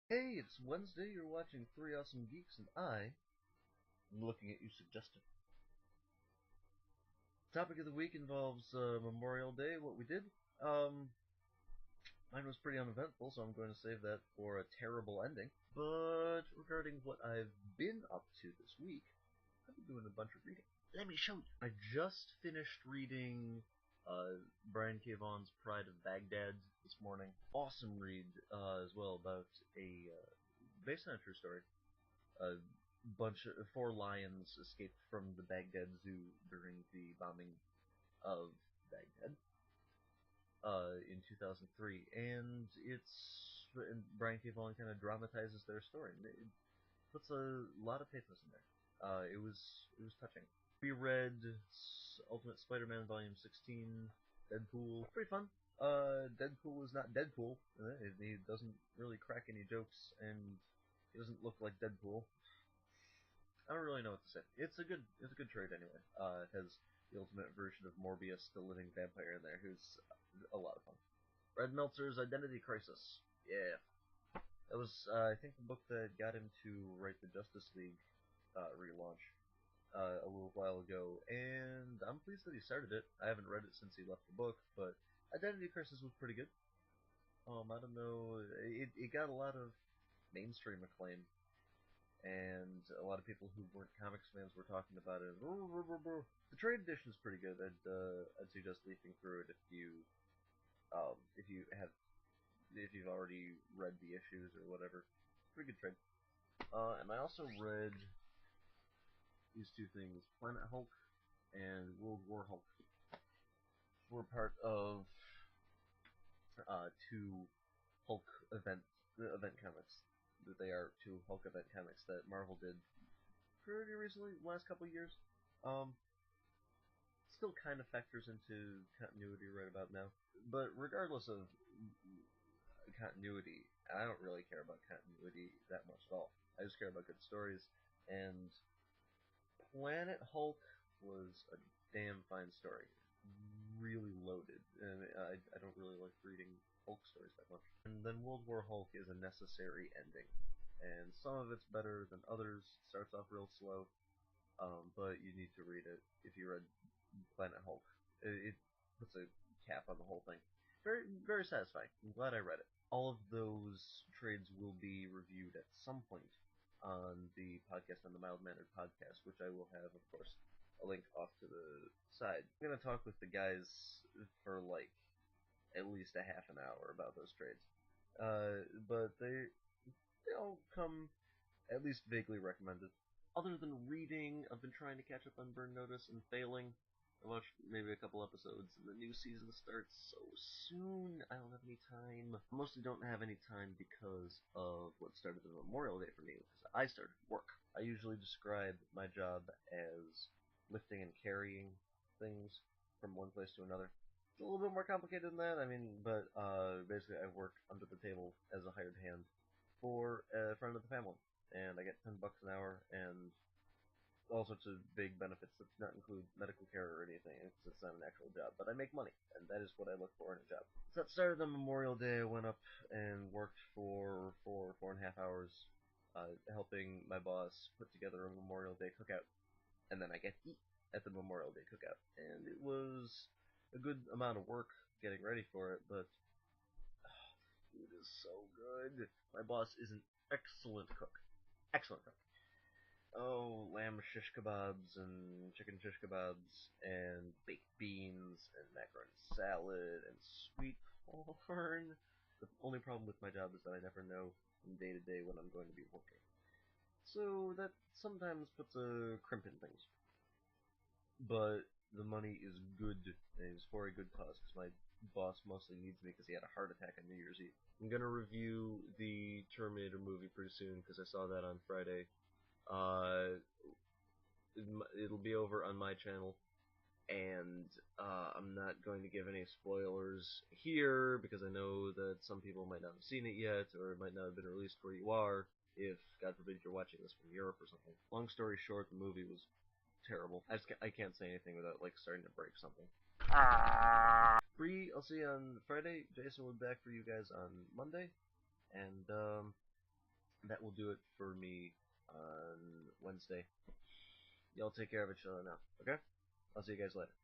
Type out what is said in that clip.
Hey, it's Wednesday, you're watching Three Awesome Geeks, and I am looking at you suggestive. Topic of the week involves Memorial Day, what we did. Um, Mine was pretty uneventful, so I'm going to save that for a terrible ending. But regarding what I've been up to this week, I've been doing a bunch of reading. Let me show you. I just finished reading Brian K. Vaughan's Pride of Baghdad this morning. Awesome read as well about based on a true story. A bunch of 4 lions escaped from the Baghdad Zoo during the bombing of Baghdad in 2003, and Brian K. Vaughan kind of dramatizes their story. It puts a lot of pathos in there. It was touching. We read Ultimate Spider-Man Volume 16, Deadpool. Pretty fun. Deadpool is not Deadpool. He doesn't really crack any jokes, and he doesn't look like Deadpool. I don't really know what to say. It's a good trade anyway. It has the ultimate version of Morbius, the living vampire in there, who's a lot of fun. Red Meltzer's Identity Crisis. Yeah. That was, I think, the book that got him to write the Justice League relaunch a little while ago, and I'm pleased that he started it. I haven't read it since he left the book, but Identity Crisis was pretty good. I don't know, it got a lot of mainstream acclaim, and a lot of people who weren't comics fans were talking about it. The trade edition is pretty good. I'd suggest leafing through it um, if you have if you've already read the issues or whatever. Pretty good trade. And I also read these 2 things: Planet Hulk and World War Hulk. Were part of 2 Hulk event comics. That they are 2 Hulk event comics that Marvel did pretty recently, last couple of years. Um, Still kind of factors into continuity right about now. But regardless of continuity, I don't really care about continuity that much at all. I just care about good stories, and Planet Hulk was a damn fine story. Really loaded, and I don't really like reading Hulk stories that much. And then World War Hulk is a necessary ending, and some of it's better than others. Starts off real slow, but you need to read it if you read Planet Hulk. It puts a cap on the whole thing. Very, very satisfying. I'm glad I read it. All of those trades will be reviewed at some point on the podcast, on the Mild Mannered podcast, which I will have, of course, a link off to the side. I'm going to talk with the guys for like at least a half an hour about those trades. But they all come at least vaguely recommended. Other than reading, I've been trying to catch up on Burn Notice and failing. I watched maybe a couple episodes, and the new season starts so soon. I don't have any time. I mostly don't have any time because of what started the Memorial Day for me, because I started work. I usually describe my job as lifting and carrying things from one place to another. It's a little bit more complicated than that, but basically I work under the table as a hired hand for a friend of the family, and I get $10 an hour and all sorts of big benefits that do not include medical care or anything. It's not an actual job, but I make money, and that is what I look for in a job. So that started on Memorial Day. I went up and worked for 4.5 hours, helping my boss put together a Memorial Day cookout, and then I get to eat at the Memorial Day cookout, and it was a good amount of work getting ready for it, but food is so good. My boss is an excellent cook. Excellent cook. Oh, lamb shish kebabs and chicken shish kebabs and baked beans and macaroni salad and sweet corn. The only problem with my job is that I never know from day to day when I'm going to be working. So that sometimes puts a crimp in things. But the money is good, and it's for a good cause, because my boss mostly needs me because he had a heart attack on New Year's Eve. I'm going to review the Terminator movie pretty soon, because I saw that on Friday. Uh, it'll be over on my channel, and I'm not going to give any spoilers here because I know that some people might not have seen it yet, or it might not have been released where you are, if, God forbid, you're watching this from Europe or something. Long story short, the movie was terrible. I can't say anything without, like, starting to break something. Free, I'll see you on Friday. Jason will be back for you guys on Monday, and, that will do it for me on Wednesday. Y'all take care of each other now, okay? I'll see you guys later.